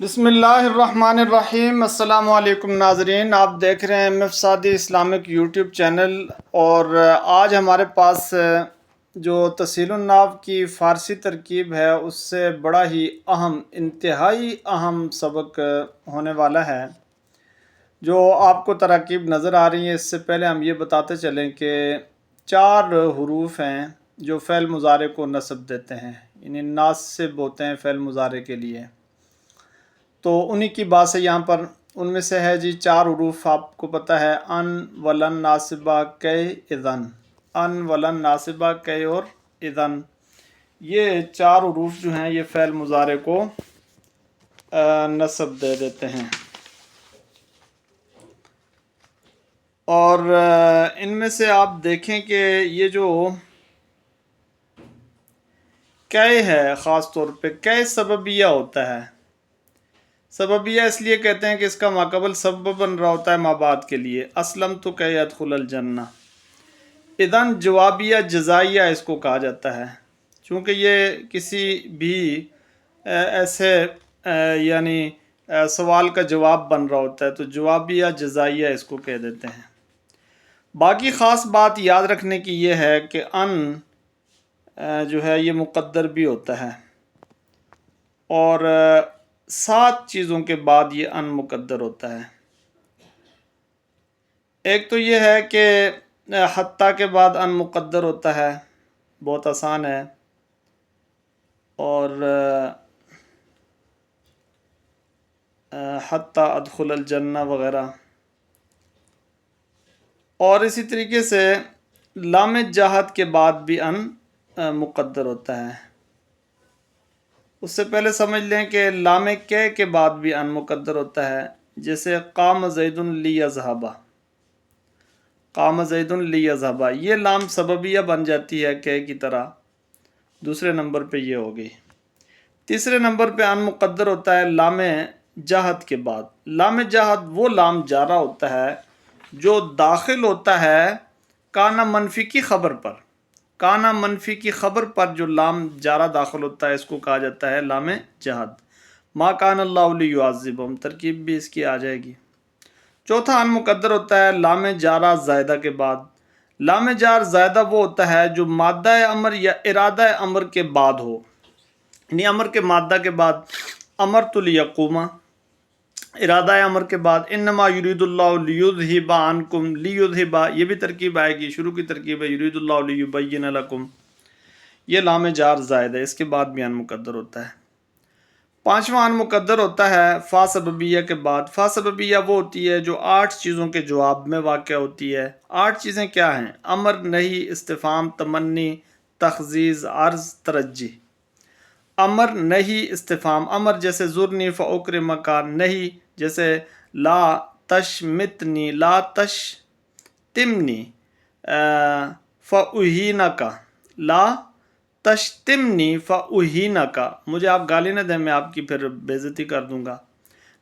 بسم اللہ الرحمن الرحیم۔ السلام علیکم ناظرین، آپ دیکھ رہے ہیں مفسادی اسلامک یوٹیوب چینل، اور آج ہمارے پاس جو تسہیل الناو کی فارسی ترکیب ہے اس سے بڑا ہی انتہائی اہم سبق ہونے والا ہے۔ جو آپ کو تراکیب نظر آ رہی ہیں، اس سے پہلے ہم یہ بتاتے چلیں کہ 4 حروف ہیں جو فعل مضارع کو نصب دیتے ہیں، یعنی ناصب ہوتے ہیں فعل مضارع کے لیے۔ تو انہی کی بات سے یہاں پر ان میں سے ہے 4 حروف آپ کو پتہ ہے، ان ولن ناصبہ کئی اذن، ان ولن ناصبہ کئی اور اذن۔ یہ 4 حروف جو ہیں یہ فعل مضارع کو نصب دے دیتے ہیں، اور ان میں سے آپ دیکھیں کہ یہ جو کئی ہے، خاص طور پہ کئی سببیہ ہوتا ہے۔ سببیہ اس لیے کہتے ہیں کہ اس کا ماقبل سبب بن رہا ہوتا ہے ما بعد کے لیے۔ اسلم تو کہ ادخل الجنہ۔ اذن جوابیہ جزائیہ اس کو کہا جاتا ہے، چونکہ یہ کسی بھی ایسے یعنی سوال کا جواب بن رہا ہوتا ہے، تو جوابیہ جزائیہ اس کو کہہ دیتے ہیں۔ باقی خاص بات یاد رکھنے کی یہ ہے کہ ان جو ہے یہ مقدر بھی ہوتا ہے، اور 7 چیزوں کے بعد یہ ان مقدر ہوتا ہے۔ ایک تو یہ ہے کہ حتیٰ کے بعد ان مقدر ہوتا ہے، بہت آسان ہے، اور حتیٰ ادخل الجنہ وغیرہ۔ اور اسی طریقے سے لام جہت کے بعد بھی ان مقدر ہوتا ہے۔ اس سے پہلے سمجھ لیں کہ لام کے بعد بھی ان مقدر ہوتا ہے، جیسے قام زید لیذهب، قام زید لیذهب، یہ لام سببیہ بن جاتی ہے کہ کی طرح، دوسرے نمبر پہ یہ ہوگی۔ تیسرے نمبر پہ ان مقدر ہوتا ہے لام جہت کے بعد۔ لام جہت وہ لام جارہ ہوتا ہے جو داخل ہوتا ہے کانا منفی کی خبر پر، کانا منفی کی خبر پر جو لام جارہ داخل ہوتا ہے اس کو کہا جاتا ہے لام جہت۔ ما کان اللہ لیعذبہم، ترکیب بھی اس کی آ جائے گی۔ چوتھا ان مقدر ہوتا ہے لام جارہ زائدہ کے بعد۔ لام جار زائدہ وہ ہوتا ہے جو مادہ امر یا ارادہ امر کے بعد ہو، یعنی امر کے مادہ کے بعد، امرت لیقوما، ارادہ امر کے بعد انما یرید اللہ لیذہب عنکم، لیذہب یہ بھی ترکیب آئے گی، شروع کی ترکیب ہے یرید اللہ لیبین لکم، یہ لام جار زائد ہے، اس کے بعد بھی ان مقدر ہوتا ہے۔ 5واں ان مقدر ہوتا ہے فا سببیہ کے بعد۔ فا سببیہ وہ ہوتی ہے جو 8 چیزوں کے جواب میں واقع ہوتی ہے۔ 8 چیزیں کیا ہیں؟ امر، نہی، استفہام، تمنی، تخزیز، عرض، ترجی۔ امر، نہی، استفہام۔ امر جیسے زرنی فاکرمک، نہی جیسے لا تشمتنی، لا تشتمنی فاہینک، لا تشتمنی فاہینک، مجھے آپ گالی نہ دیں میں آپ کی پھر بے عزتی کر دوں گا۔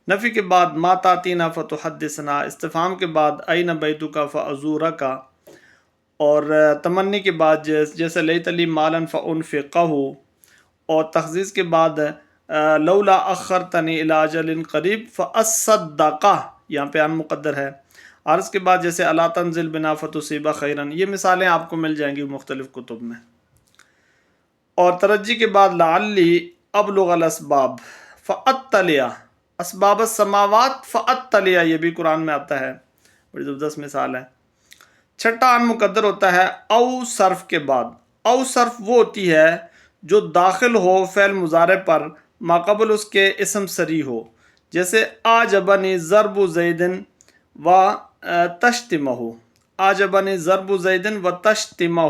نفی کے بعد ما تاتینا فتحدثنا، استفہام کے بعد این بیتک فازورک، اور تمنی کے بعد جیسے لیت لی مالا فانفقہ، اور تخزیز کے بعد لولا اخرتنی الی اجل قریب فاصدق، یہاں پہ ان مقدر ہے۔ عرض کے بعد جیسے الا تنزل بنا فتصیب خیرا، یہ مثالیں آپ کو مل جائیں گی مختلف کتب میں۔ اور ترجی کے بعد لعلی ابلغ الاسباب فاطلع، اسباب السماوات فاطلع، یہ بھی قرآن میں آتا ہے، بڑی زبردست مثال ہے۔ 6واں ان مقدر ہوتا ہے او صرف کے بعد۔ او صرف وہ ہوتی ہے جو داخل ہو فعل مضارع پر، ماقبل اس کے اسم صریح ہو، جیسے اعجبنی ضرب زید و تشتمہ، اعجبنی ضرب زید و تشتمہ،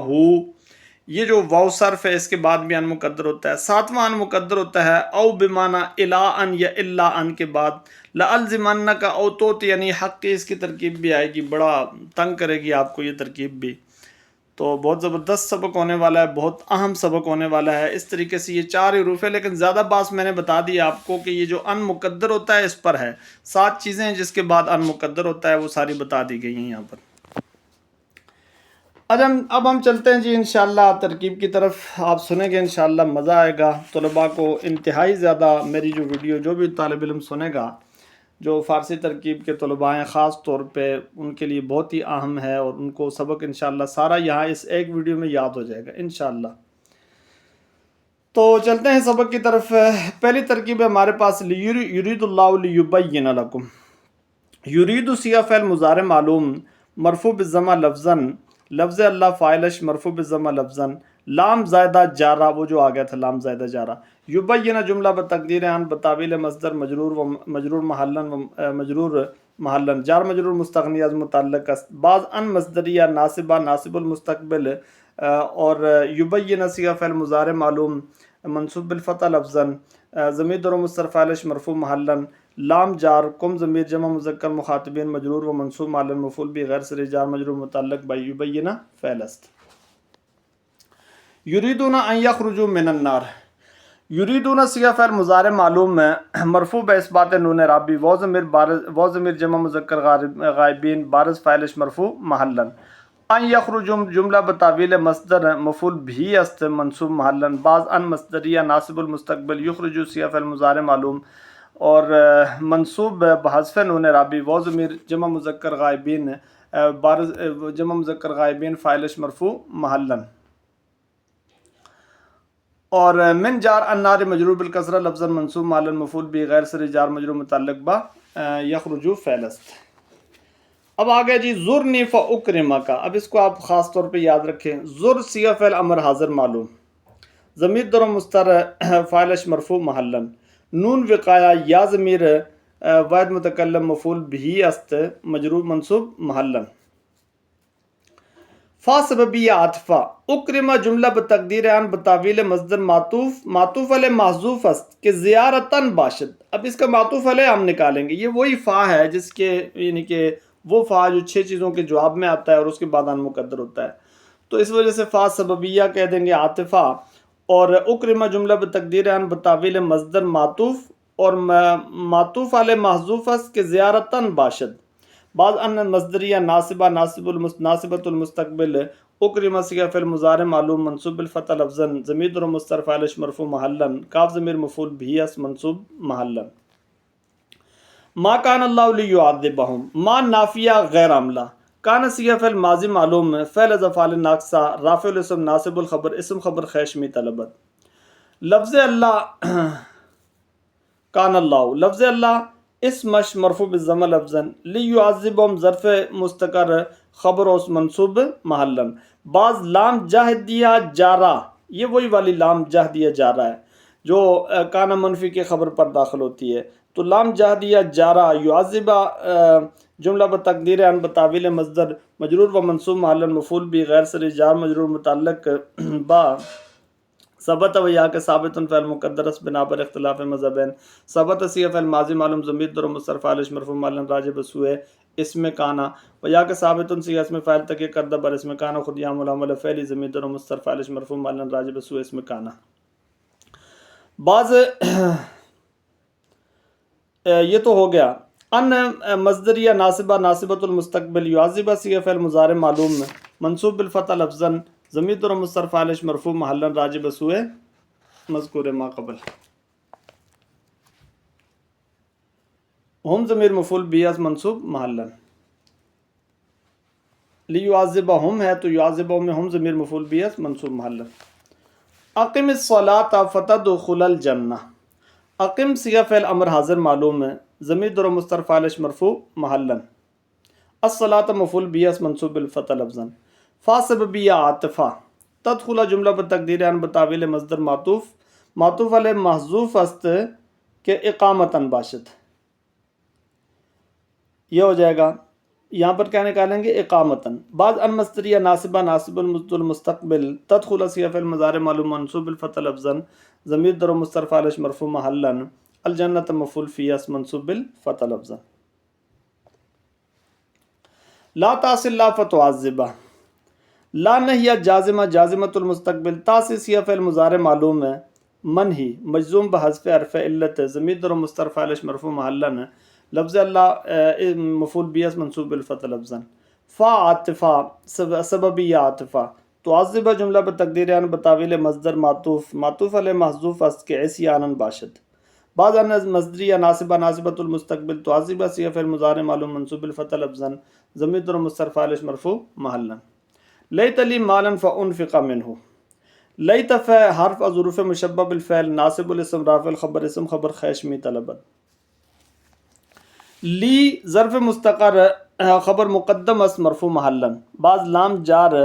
یہ جو واو صرف ہے اس کے بعد بھی ان مقدر ہوتا ہے۔ 7واں ان مقدر ہوتا ہے او بمعنی الا ان یا الا ان کے بعد، لالزمنک او توطینی حق، اس کی ترکیب بھی آئے گی، بڑا تنگ کرے گی آپ کو یہ ترکیب بھی، تو بہت زبردست سبق ہونے والا ہے، بہت اہم سبق ہونے والا ہے۔ اس طریقے سے یہ 4 حروف ہے، لیکن زیادہ بات میں نے بتا دی آپ کو کہ یہ جو ان مقدر ہوتا ہے اس پر ہے۔ 7 چیزیں ہیں جس کے بعد ان مقدر ہوتا ہے، وہ ساری بتا دی گئی ہیں یہاں پر۔ اب ہم چلتے ہیں جی انشاءاللہ ترکیب کی طرف. آپ سنیں گے انشاءاللہ مزہ آئے گا. طلباء کو انتہائی زیادہ میری جو ویڈیو جو بھی طالب علم سنے گا جو فارسی ترکیب کے طلباء ہیں خاص طور پہ ان کے لیے بہت ہی اہم ہے اور ان کو سبق انشاءاللہ سارا یہاں اس ایک ویڈیو میں یاد ہو جائے گا انشاءاللہ. تو چلتے ہیں سبق کی طرف. پہلی ترکیب ہے ہمارے پاس یرید اللہ لیبین لکم. یرید صیغہ فعل مضارع معلوم مرفوع بالضمہ لفظاً. لفظ اللہ فاعلش مرفوع بالضمہ لفظاً. لام زائدہ جارہ وہ جو آ گیا تھا لام زائدہ جارہ. یبین جملہ بتقدیر ان بتاویل مصدر مجرور محلن جار مجرور مستغنی از متعلق است. بعض ان مصدریہ ناصبہ ناصب المستقبل اور یبین صیغہ فعل مضارع معلوم منصوب بالفتح لفظاً. ضمیر در مستتر فاعلش مرفوع محلن. لام جار کم ضمیر جمع مذکر مخاطبین مجرور و منصوب محلن مفعول بھی غیر صریح جار مجرور متعلق بائی یبین فعل است. یریدون ان یخرجوا من النار. یریدون صیغہ فعل مضارع معلوم مرفوع باثبات نون رابی و ضمیر جمع مذکر غائبین بارز فاعلش مرفوع محلن. ان یخرجوا جملہ بتاویل مصدر مفعول بھی است منصوب محلن. بعض ان مصدریہ ناصب المستقبل یخرجوا صیغہ فعل مضارع معلوم اور منصوب بحذف نون رابی و ضمیر جمع مذکر غائبین بارز جمع مذکر غائبین فاعلش مرفوع محلن. اور من جار النار مجرور بالکسرہ لفظا منصوب محلن مفعول بھی غیر صریح جار مجرور متعلق با یخرجوا فعل است. اب آگے جی زرنی فاکرمک. اب اس کو آپ خاص طور پہ یاد رکھیں. زر صیغہ فعل امر حاضر معلوم ضمیر در مستتر فاعلش مرفوع محلن. نون وقایا یا ضمیر واحد متکلم مفعول بھی است مجرور منصوب محلن. فا سببیہ عاطفہ. اکرمہ جملہ بتقدیر ان بتاویل مصدر معطوف علیہ محذوف است کہ زیارتاً باشد. اب اس کا معطوف علیہ ہم نکالیں گے. یہ وہی فا ہے جس کے یعنی کہ وہ فا جو 6 چیزوں کے جواب میں آتا ہے اور اس کے بعد ان مقدر ہوتا ہے تو اس وجہ سے فا سببیہ کہہ دیں گے عاطفہ. اور اکرمہ جملہ بتقدیر ان بتاویل مصدر معطوف اور معطوف علیہ محذوف است کہ زیارتاً باشد. بعض ان مصدریہ ناصبہ ناصبۃ المستقبل. اکرمہ صیغہ فعل مضارع معلوم منصوب بالفتح لفظا ضمیر در مستتر فاعلش مرفوع محلن. کاف ضمیر مفعول بھی است منصوب محلن. ما کان اللہ لیعذبہم. ما نافیہ غیر عاملہ. کان صیغہ فعل ماضی معلوم فعل از افعال ناقصہ رافع الاسم ناصب الخبر اسم خبر خیشمی طلبت. لفظ اللہ کان اللہ. لفظ اللہ اسمش مرفوع بالضمہ لفظا. لیعذبہم ظرف مستقر خبر اس منصوب محلن. بعض لام جاہدیہ جارہ. یہ وہی والی لام جاہدیہ جارہ ہے جو کان منفی کے خبر پر داخل ہوتی ہے. تو لام جاہدیہ جارہ یعذبہ جملہ بتقدیر ان بتاویل مصدر مجرور و منصوب محلن مفعول بھی غیر صریح جار مجرور متعلق با ثبت و یا کہ ثابت فعل مقدر است بنا پر اختلاف مذہبین. ثبت صیغہ فعل ماضی معلوم ضمیر در مستتر فاعلش مرفوع محلن راجع بسوء اسم کانا و یا کہ ثابت صیغہ اسم فاعل تک کردہ بر اسم کانا خود یا ملامل فعلی ضمیر در مستتر فاعلش مرفوع محلن راجع بسوء اسم کانا. بعض یہ تو ہو گیا. ان مصدریہ ناصبہ ناصبۃ المستقبل یعذبہ صیغہ فعل مضارع معلوم منصوب بالفتح لفظا ضمیر در مستتر فاعلش مرفوع محلن راجع بسوء مذکور ما قبل. ہم ضمیر مفعول بھی از منصوب محلن. لیعذبہم ہے تو یعذبہم میں ہم ضمیر مفعول بھی از منصوب محلن. اقم الصلاۃ فتدخل الجنہ. اقم صیغہ فعل امر حاضر معلوم ہے ضمیر در مستتر فاعلش مرفوع محلن. الصلاۃ مفعول بھی از منصوب بالفتح لفظا. فا سببیہ عاطفہ. تدخل جملہ بتقدیر ان بتاویل مصدر معطوف علیہ محذوف است کہ اقامتاً باشد. یہ ہو جائے گا. یہاں پر کیا نکالیں گے اقامتاً. بعض ان مصدریہ ناصبہ ناصب المستقبل. تدخل صیغہ فعل مضارع معلوم منصوب بالفتح لفظا ضمیر در مستتر فاعلش مرفوع محلن. الجنۃ مفعول فی اس منصوب بالفتح لفظا. لا تعص اللہ فتعذبہ. لا نہیہ جازمہ جازمۃ المستقبل. تعصی صیغہ فعل مضارع معلوم ہے منہی مجزوم بحذف حرف علت ضمیر در مستتر فاعلش مرفوع محلن. لفظ اللہ مفعول بھی اس منصوب بالفتح لفظا. فا عاطفہ سببی عاطفہ تعذب جملہ بتقدیر ان بتاویل مصدر معطوف علیہ محذوف است کے ایسی آنن باشد بعض ان مصدری یا ناصبہ ناصبۃ المستقبل تعذب صیغہ فعل مضارع معلوم منصوب الفتح لفظا ضمیر اور مستتر فاعل مرفوع محلا لیت لی مالا فانفق منه لیت حرف از حروف مشبہ بالفعل ناصب الاسم رافع الخبر اسم خبر خیشمی طلبت لی ظرف مستقر خبر مقدم است مرفوع محلا بعض لام جار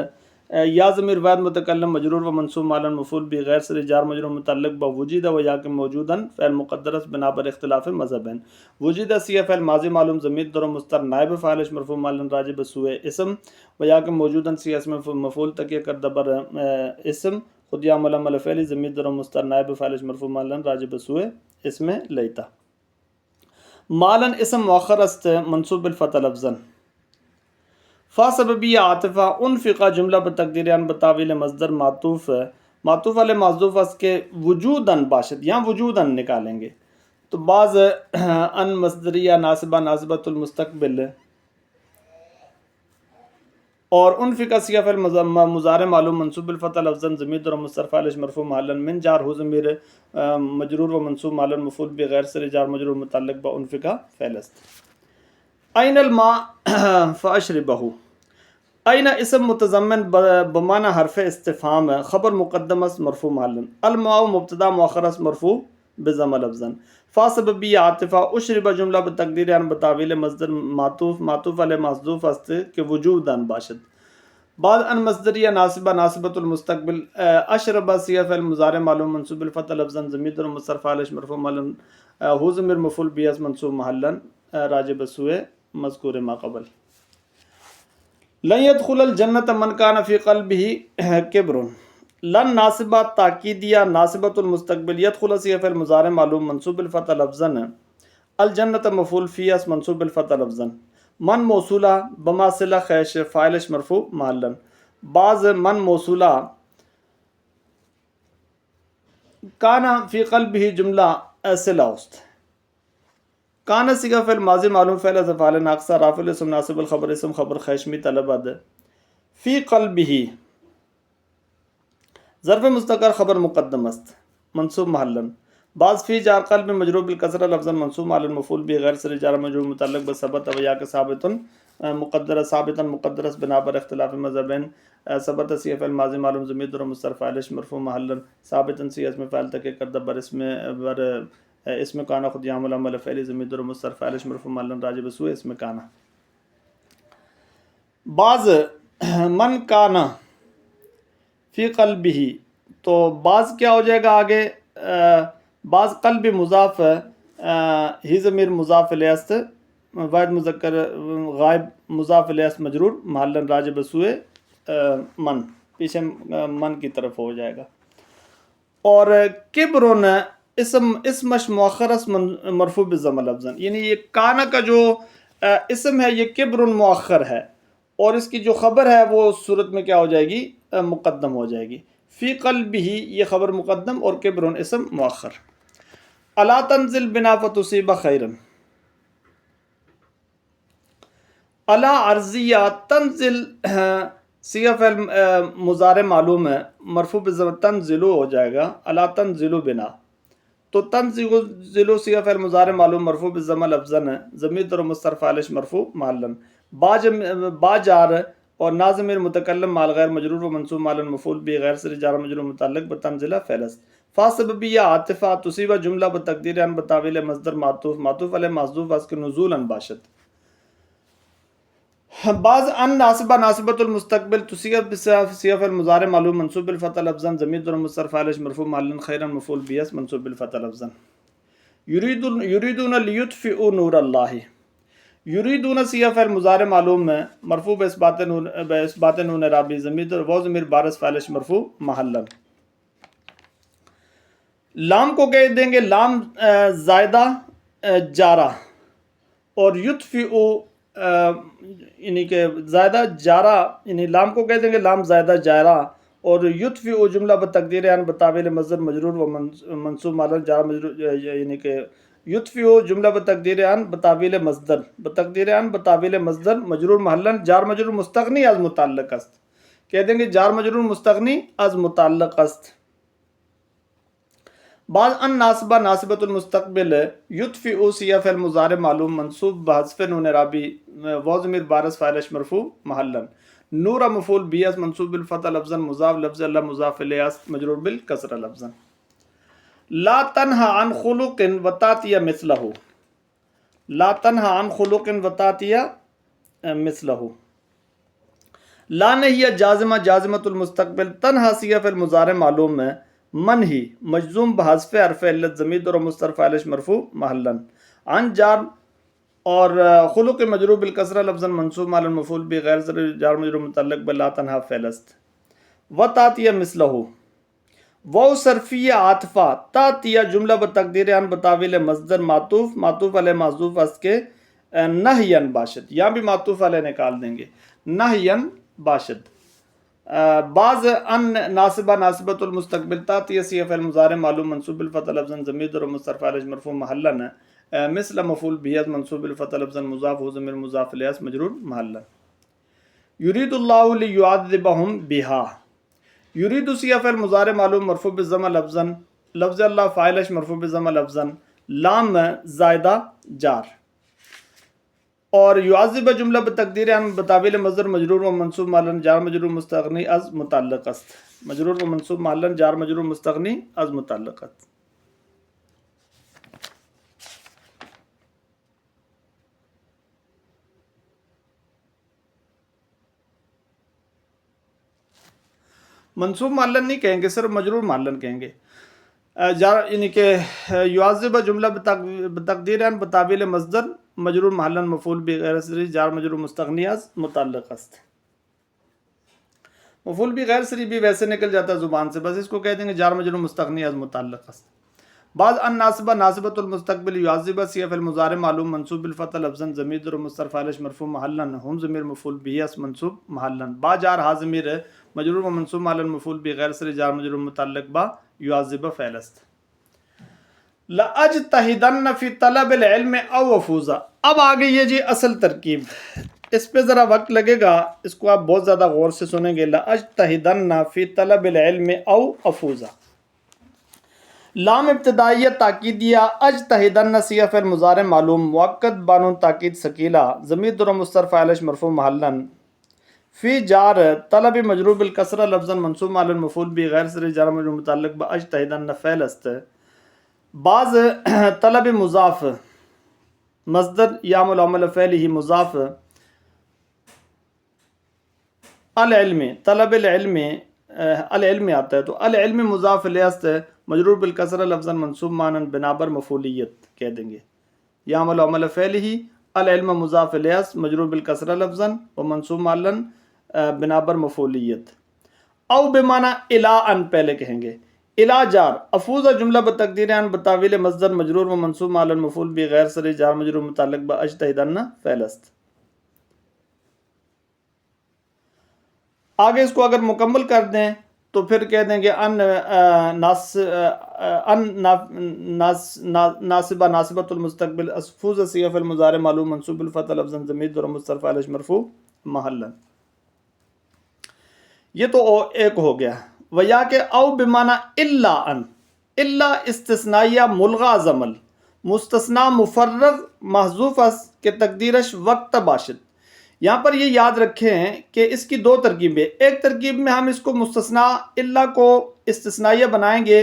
یا ضمیر واحد متکلم مجرور و منصوب مالا مفعول بھی غیر سر جار مجرور متعلق بوجود و یا کہ موجودا فعل مقدر است بنا بر اختلاف مذہبین وجود صیغہ فعل ماضی معلوم ضمیر در مستتر نائب فاعل مرفوع مالا راجع بسوء اسم و یا کہ موجودا صیغہ اسم مفعول تکیہ کردہ بر اسم خود یا عمل فعلی ضمیر در مستتر نائب فاعل مرفوع مالا راجع بسوء اسم لیتا مالا اسم مؤخر است منصوب بالفتح لفظا فا سببی عاطفہ انفقہ جملہ بتقدیر ان بتاویل مصدر معطوف علیہ محذوف است کے وجوداً باشد یہاں وجوداً نکالیں گے تو بعض ان مصدریہ ناصبہ ناصبۃ المستقبل اور انفقہ صیغہ فعل مضارع معلوم منصوب بالفتح لفظا ضمیر در مستتر فاعل مرفوع محلا من جار ہو ضمیر مجرور و منصوب مالا مفعول بغیر سر جار مجرور متعلق با انفقہ فعل است این الماء فاشربہ این اسم متضمن بمعنی حرف استفہام خبر مقدم است مرفوع محلا الماء مبتدا مؤخر است مرفوع بضم لفظا فا سببی عاطفہ اشرب جملہ بتقدیر ان بتاویل مصدر معطوف علیہ محذوف است کہ وجوداً باشد بعد ان مصدریہ ناصبہ ناصبۃ المستقبل اشرب صیغہ فعل مضارع معلوم منصوب بالفتح لفظا ضمیر در مستتر فاعل مرفوع محلا ہو ضمیر مفعول به اس منصوب محلا راجع بسوء مذکور ما قبل لن يدخل الجنت من كان في قلبه كبر لن ناصبہ تاکیدیہ ناصبۃ المستقبل يدخل صیغہ فعل مضارع معلوم منصوب بالفتح لفظا الجنت مفعول فی اس منصوب بالفتح لفظا من موصولہ بما صلہ خیش فاعل مرفوع محلا بعض من موصولہ کانا فی قلبہ جملہ صلہ است کانا صیغہ فعل ماضی معلوم فعل از افعال ناقصہ رافع الاسم ناصب الخبر اسم خبر خیشمی طلبت فی قلبہ ظرف مستقر خبر مقدم است منصوب محلا بعض فی جار قلب مجرور بالکسرہ لفظا منصوب علی المفعول به غیر سر جار مجرور متعلق بثبت و یا کہ ثابتا مقدر است بنا پر اختلاف مذہبین ثبت صیغہ فعل ماضی معلوم ضمیر در مستتر فاعل مرفوع محلا ثابتا صیغہ اسم فاعل تک کردہ بر اسم کانا خود یا عمل فعلی ضمیر در مستتر فاعل مرفوع محلا راجع بسوء اسم کانا بعض من کانا فی قلبہ تو بعض کیا ہو جائے گا آگے بعض قلب مضاف ہی ضمیر مضاف الیہ است واحد مذکر غائب مضاف الیہ است مجرور محلا راجع بسوء من پیچھے من کی طرف ہو جائے گا اور کبرن اسمش مؤخر است مرفوع بضم لفظا یعنی یہ کانا کا جو اسم ہے یہ کبرن مؤخر ہے اور اس کی جو خبر ہے وہ اس صورت میں کیا ہو جائے گی مقدم ہو جائے گی فی قلبہ یہ خبر مقدم اور کبرن اسم مؤخر الا تنزل بنا فتصیب خیرا الا عرضیہ تنزل صیغہ فعل مضارع معلوم ہے مرفوع بضم تنزلو ہو جائے گا الا تنزلو بنا تو تنزلو صیغہ فعل مضارع معلوم مرفوع بضم لفظا ضمیر در مستتر فاعل مرفوع محلا با جار اور نا ضمیر متکلم مال غیر مجرور و منصوب مالا مفعول به غیر سر جار مجرور متعلق بتنزلہ فعل است فا سببیہ عاطفہ تصیبہ جملہ بتقدیر ان بتاویل مصدر معطوف علیہ محذوف اس کے نزولا باشد بعض ان ناصبہ ناصبۃ المستقبل تصیب صیغہ فعل مضارع معلوم منصوب بالفتح لفظا ضمیر در مستتر فاعل مرفوع محلا خیرا مفعول به اس منصوب بالفتح لفظا یریدون لیطفئوا نور اللہ یریدون صیغہ فعل مضارع معلوم ہے مرفوع باثبات نون اعرابی ضمیر بارز فاعل مرفوع محلا لام کو کہہ دیں گے لام زائدہ جارہ اور یطفئ یعنی کہ زائدہ جارہ یعنی لام کو کہہ دیں گے لام زائدہ جارہ اور یطفئ جملہ بتقدیر ان بتاویل مصدر مجرور و منصوب مالا جار مجرور یعنی کہ یطفئ جملہ بتقدیر ان بتاویل مصدر، بتقدیر ان بتاویل مصدر مجرور محلن جار مجرور مستغنی از متعلق است، کہہ دیں گے جار مجرور مستغنی از متعلق است۔ بعض ان ناصبہ ناصبۃ المستقبل یطفئ صیغہ فعل مضارع معلوم منصوب بحذف نون رابی و ضمیر بارز فاعلش مرفوع محلا، نور مفعول به اس منصوب بالفتح لفظا مضاف لفظ اللہ مضاف الیہ است مجرور بالکسرہ لفظا۔ لا تنہا عن خلق و تاتی مثلہ، لا تنہا عن خلق و تاتی مثلہ، لا نہیہ جازمہ جازمۃ المستقبل تنہا صیغہ فعل مضارع معلوم ہے منہی مجزوم بحذف حرف علت ضمیر اور مستتر فاعلش مرفوع محلا، عن جار اور خلق مجرور بالکسرہ لفظا منصوب مع المفعول به غیر ضرور جار مجرور متعلق بلا تنہا فعل است۔ و تاتی مثلہ واو صرفیہ عاطفہ تاتیہ جملہ بتقدیر ان بتاویل مصدر معطوف معطوف علیہ معذوف است کے نہین باشد، یہاں بھی معطوف علیہ نکال دیں گے نہین باشد۔ بعض ان ناصبہ ناصبۃ المستقبل تاتیہ صیغہ فعل مضارع معلوم منصوب بالفتح لفظا ضمیر اور مستتر فاعلش مرفوع محلا، مثل مفعول به منصوب بالفتح لفظا مضاف ہو ضمیر مضاف الیہ مجرور محلا۔ یرید اللہ لیعذبہم بہا، یرید صیغہ فعل مضارع معلوم مرفوع بالضمہ لفظا لفظ اللہ فاعلش مرفوع بالضمہ لفظا لام زائدہ جار، اور یعذب جملہ بتقدیر ان بتاویل مصدر مجرور و منصوب محلا جار مجرور مستغنی از متعلق است، مجرور و منصوب محلا جار مجرور مستغنی از متعلق است۔ منصوب معلن نہیں کہیں گے، صرف مجرور معلن کہیں گے، یعنی کہ یعذب جملہ بتقدیر ان بتاویل مصدر مجرور محلن مفعول به غیر صریح جار مجرور مستغنی از متعلق است۔ مفعول بھی غیر صریح بھی ویسے نکل جاتا ہے زبان سے، بس اس کو کہہ دیں گے جار مجرور مستغنی از متعلق است۔ بعض ان ناصبہ ناصبۃ المستقبل یعذب صیغہ فعل مضارع معلوم منصوب بالفتح لفظا ضمیر اور مستتر فاعلش مرفوع محلا ہم ضمیر مفعول به اس منصوب محلا، با جار ہا ضمیر مجرور و منصوب محلا مفعول به غیر صریح جار مجرور متعلق با یعذب فعل است۔ لَأَجْتَهِدَنَّ فِي طَلَبِ الْعِلْمِ أَوْ أَفُوزَ، اب آگے یہ جی اصل ترکیب، اس پہ ذرا وقت لگے گا، اس کو آپ بہت زیادہ غور سے سنیں گے۔ لَأَجْتَهِدَنَّ فِي طَلَبِ الْعِلْمِ أَوْ أَفُوزَ، لام ابتدائیہ تاکیدیہ، اجتہدن صیغہ فعل مضارع معلوم مؤکد بانون تاکید ثقیلہ ضمیر در مستتر فاعلش مرفوع محلا، فی جار طلب مجرور بالکسرہ لفظا منصوب مع المفعول به غیر صریح جار مجرور متعلق باجتہدن فعل است۔ بعض طلب مضاف مصدر یعمل عمل فعلہ مضاف العلم، طلب العلم العلم آتا ہے تو العلم مضاف الیہ است مجرور بالکسرہ لفظا منصوب معنی بنابر مفعولیت کہہ دیں گے، یعمل عمل فعلہ العلم مضاف الیہ است مجرور بالکسرہ لفظا و منصوب معنی بنابر مفعولیت۔ او بمعنی الا ان پہلے کہیں گے، الا جار افوز جملہ بتقدیر ان بتاویل مصدر مجرور و منصوب مع المفعول به غیر صریح جار مجرور متعلق باجتہدن فعل است۔ آگے اس کو اگر مکمل کر دیں تو پھر کہہ دیں گے ان ناصبہ ناصبۃ المستقبل افوز صیغہ فعل مضارع معلوم منصوب بالفتح لفظا ضمیر در مستتر فاعلش مرفوع محلا۔ یہ تو ایک ہو گیا، ویا کہ او بمعنی الا ان، الا استثنائیہ ملغا زمل مستثنا مفرغ محذوف اس کے تقدیرش وقت باشد۔ یہاں پر یہ یاد رکھیں کہ اس کی دو ترکیبیں، ایک ترکیب میں ہم اس کو مستثنا الا کو استثنائیہ بنائیں گے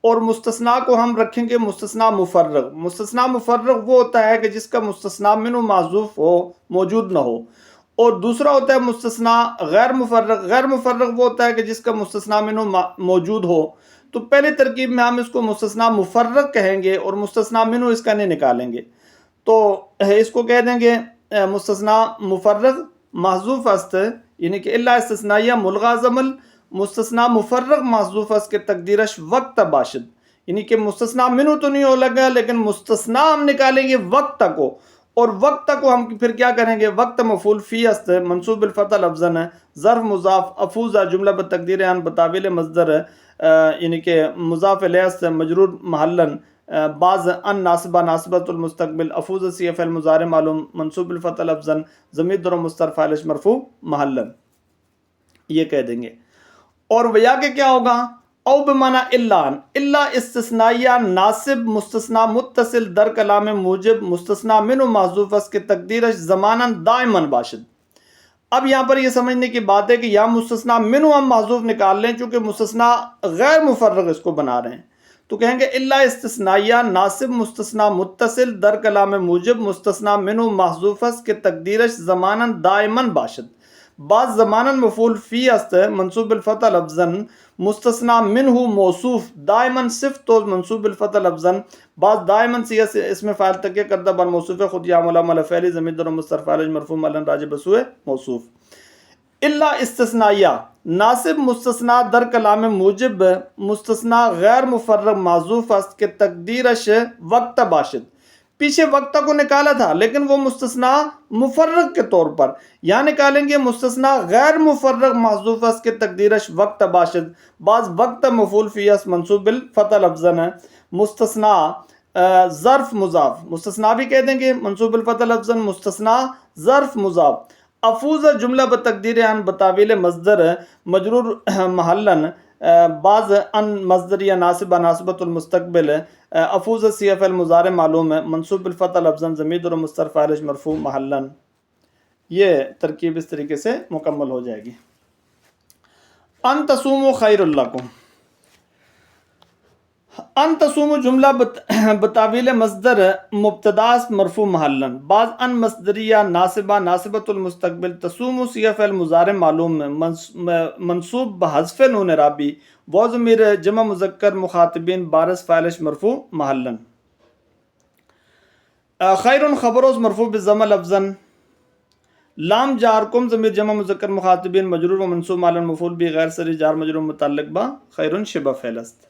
اور مستثنا کو ہم رکھیں گے مستثنا مفرغ۔ مستثنا مفرغ وہ ہوتا ہے کہ جس کا مستثنا منہ محذوف ہو، موجود نہ ہو، اور دوسرا ہوتا ہے مستثنا غیر مفرغ۔ غیر مفرغ وہ ہوتا ہے کہ جس کا مستثنا منہ موجود ہو۔ تو پہلی ترکیب میں ہم اس کو مستثنا مفرغ کہیں گے اور مستثنا منہ اس کا نہیں نکالیں گے، تو اس کو کہہ دیں گے مستثنا مفرغ محذوف است، یعنی کہ الا استثنائیہ ملغا زمل مستثنا مفرغ محذوف است کے تقدیرش وقت باشد، یعنی کہ مستثنا منہ تو نہیں ہو لگا لیکن مستثنا ہم نکالیں گے وقت کو، اور وقت کو ہم پھر کیا کریں گے، وقت مفعول فی است منصوب بالفتح لفظا ظرف مضاف افوزہ جملہ بتقدیر ان بتاویل مصدر یعنی کہ مضاف الیہ است مجرور محلا بعض ان ناصبہ ناصبۃ المستقبل افوز سی فعل مضارع معلوم منصوب بالفتح لفظا ضمیر در مستتر فاعل مرفوع محلا، یہ کہہ دیں گے۔ اور ویا کے کیا ہوگا؟ او بمعنی الا استثنائیہ ناصب مستثنی متصل در کلام موجب مستثنی منہ محذوف اس کے تقدیرش زماناً دائماً باشد۔ اب یہاں پر یہ سمجھنے کی بات ہے کہ یہاں مستثنی منہ ہم محذوف نکال لیں چونکہ مستثنی غیر مفرغ اس کو بنا رہے ہیں، تو کہیں گے الا استثنائیہ ناصب مستثنی متصل در کلام موجب مستثنی منہ محذوف اس کے تقدیرش زماناً دائماً باشد۔ بعض زماناً مفعول فی است منصوب بالفتح لفظاً مستثنی منہ موصوف دائماً صفت و منصوب بالفتح لفظاً بعض دائماً سی اسم فاعل تکیہ کردہ بر موصوف خود یا ملامل فعلی ضمیر در مستتر فاعل مرفوع محلا راجع بسوء موصوف۔ الا استثنائیہ ناصب مستثنی در کلام موجب مستثنی غیر مفرغ معذوف است کہ تقدیرش وقت باشد۔ پیچھے وقت کو نکالا تھا لیکن وہ مستثنی مفرغ کے طور پر، یہاں نکالیں گے مستثنی غیر مفرغ محذوف اس کے تقدیرش وقت باشد۔ بعض وقت مفعول فی اس منصوب بالفتح لفظاً مستثنی ظرف مضاف، مستثنی بھی کہہ دیں گے منصوب بالفتح لفظاً مستثنی ظرف مضاف۔ افوز جملہ بتقدیر ان بتاویل مصدر مجرور محلا بعض ان مصدریہ ناصبہ ناصبۃ المستقبل افوز سی فعل مضارع معلوم ہے منصوب بالفتح لفظاً ضمیر در مستتر فاعل مرفوع محلا، یہ ترکیب اس طریقے سے مکمل ہو جائے گی۔ ان تصوموا خیر لکم، ان تصوموا جملہ بتاویل مصدر مبتدا مرفوع محلا بعض ان مصدریہ ناصبہ ناصبۃ المستقبل تصوموا سی فعل مضارع معلوم منصوب بحذف نون رابی و ضمیر جمع مذکر مخاطبین بارز فاعل مرفوع محلا۔ خیر خبر مرفوع بالضمہ لفظا لام جار کم ضمیر جمع مذکر مخاطبین مجرور و منصوب محلا مفعول بھی غیر سری جار مجرور متعلق با خیر شبہ فعل است۔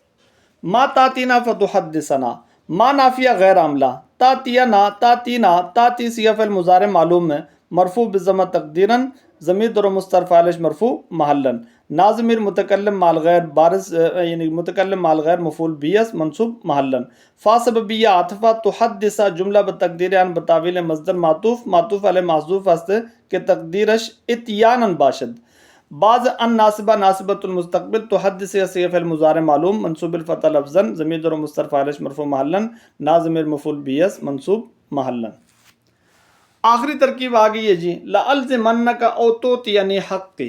ما تاتینا فتحدثنا ما نافیہ غیر عاملہ تاتینا تاتینا تاتی سی فعل مضارع معلوم ہے مرفوع بالضمہ تقدیراً ضمیر در مستتر فاعل مرفوع محلا نا ضمیر متکلم مال غیر بارز یعنی متکلم مال غیر مفعول بھی اس منصوب محلا فا سببیہ عاطفہ تحدث جملہ بتقدیر ان بتاویل مصدر معطوف معطوف علیہ محذوف است کہ تقدیرش اتیانا باشد۔ بعض ان ناصبہ ناصبۃ المستقبل تحدث سی فعل مضارع معلوم منصوب بالفتح لفظا ضمیر در مستتر فاعل مرفوع محلا نا ضمیر مفعول بھی اس منصوب محلا۔ آخری ترکیب آ گئی ہے جی لألزمنک او توتینی حقی،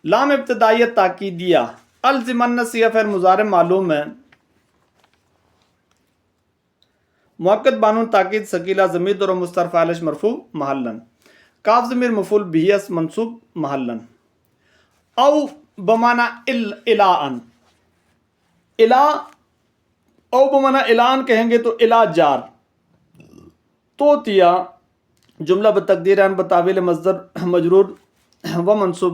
لام ابتدائیہ تاکیدیہ الزمن سی فعل مضارع معلوم ہے مؤکد بانون تاکید ثقیلہ ضمیر در مستتر فاعل مرفوع محلا کاف ضمیر مفعول بھی اس منصوب محلا۔ او بمعنی الان، الا او بمعنی الان کہیں گے تو الا جار، توتیا جملہ بتقدیر ان بتاویل مصدر مجرور و منصوب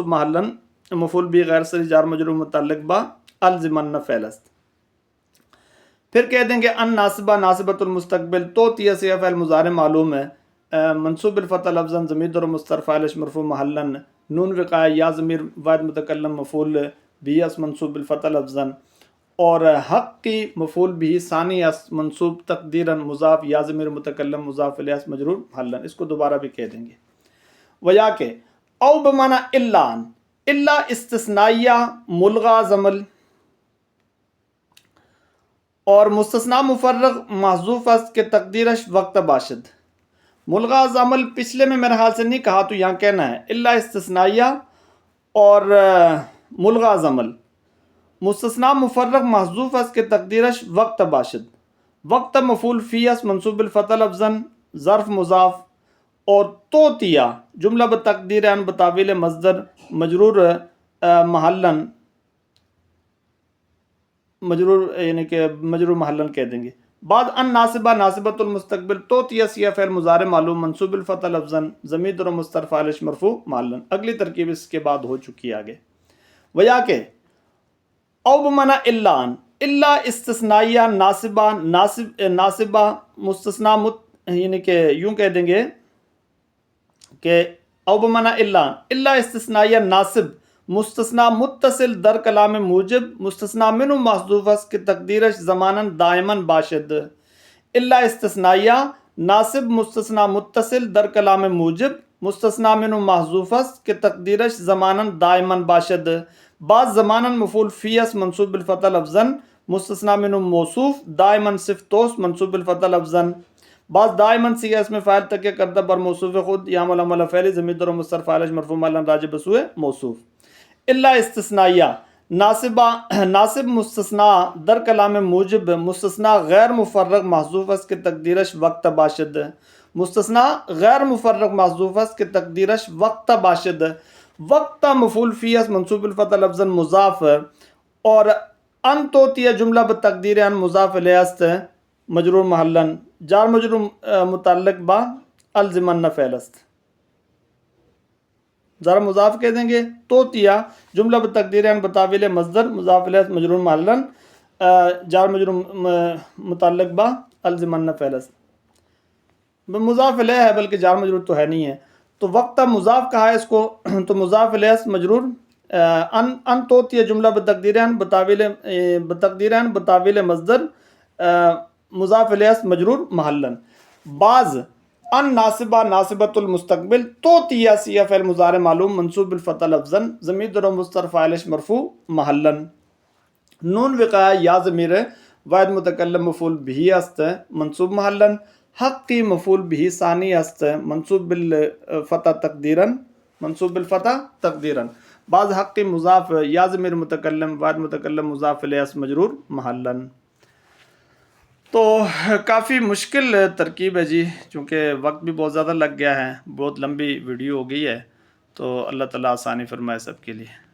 محلا مفعول بھی غیر سری جار مجرور متعلق با الزمن فعل است۔ پھر کہہ دیں گے ان ناصبہ ناصبۃ المستقبل توتیا سی فعل مضارع معلوم ہے منصوب بالفتح لفظا ضمیر در مستتر فاعل مرفوع محلا نون وقایہ یا ضمیر واحد متکلم مفعول بھی اس منصوب بالفتح لفظا اور حق کی مفعول بھی ثانی اس منصوب تقدیرا مضاف یا ضمیر متکلم مضاف الیہ اس مجرور محلا، اس کو دوبارہ بھی کہہ دیں گے۔ ویا کہ او بمعنی الا استثنائیہ ملغا زمل اور مستثنی مفرغ محذوف است کے تقدیرش وقت باشد۔ ملغا زمل پچھلے میں میرے حال سے نہیں کہا تو یہاں کہنا ہے الا استثنائیہ اور ملغا زمل مستثنی مفرغ محذوف است کے تقدیرش وقت باشد۔ وقت مفعول فی اس منصوب بالفتح لفظا ظرف مضاف اور توتیا جملہ بتقدیر ان بتاویل مصدر مجرور محلا مجرور یعنی کہ مجرور محلا کہہ دیں گے۔ بعد ان ناصبہ ناصبۃ المستقبل توتیا سی فعل مضارع معلوم منصوب بالفتح لفظا ضمیر در مستتر فاعل مرفوع محلا۔ اگلی ترکیب اس کے بعد ہو چکی آگے۔ ویا کہ او بمعنی الا استثنائیہ ناصبہ مستثنی یعنی کہ یوں کہہ دیں گے کہ او بمعنی الا استثنائیہ ناصب مستثنا متصل در کلام موجب مستثنا منو محذوف است کہ تقدیرش زماناً دائماً باشد الا استثنائیہ ناصب مستثنا متصل در کلام موجب مستثنا منو محذوف است کہ تقدیرش زماناً دائماً باشد بعض زماناً مفعول فی است منصوب بالفتح لفظاً مستثنا منو موصوف دائماً صفت توست منصوب بالفتح لفظاً بعض دائماً سیغہ اسم فاعل تکیہ کردہ بر موصوف خود یا عمل فعلی ضمیر در مستتر فاعلش مرفوع محلاً راجع بسوء موصوف الا استثنائیہ ناصب مستثنا در کلام موجب مستثنا غیر مفرغ محذوف است کہ تقدیرش وقت باشد مستثنا غیر مفرغ محذوف است کہ تقدیرش وقت باشد وقت مفعول فی است منصوب بالفتح لفظاً مضاف اور ان توتیہ جملہ بتقدیر ان مضاف الیہ است مجرور محلاً جار مجرور متعلق با الزمن فعل است ذرا مضاف کہہ دیں گے توتیہ جملہ بتقدیر ان بتاویل مصدر مضاف الیہ مجرور محلاً جار مجرور متعلق با الزمن فعل است مضاف الیہ ہے بلکہ جار مجرور تو ہے نہیں ہے تو وقت مضاف کہا ہے اس کو تو مضاف الیہ مجرور ان توتیہ جملہ بتقدیر ان بتاویل مصدر مضاف الیہ مجرور محلاً بعض ان ناصبہ ناصبۃ المستقبل توتیہ سیغہ فعل مضارع معلوم منصوب بالفتح لفظاً ضمیر در مستتر فاعلش مرفوع محلاً نون وقایہ یا ضمیر واحد متکلم مفعول بہ است منصوب محلاً حقی مفعول بہ ثانی است منصوب بالفتح تقدیراً بعض حقی مضاف یا ضمیر متکلم واحد متکلم مضاف الیہ مجرور محلاً تو کافی مشکل ترکیب ہے جی چونکہ وقت بھی بہت زیادہ لگ گیا ہے بہت لمبی ویڈیو ہو گئی ہے تو اللہ تعالیٰ آسانی فرمائے سب کے لیے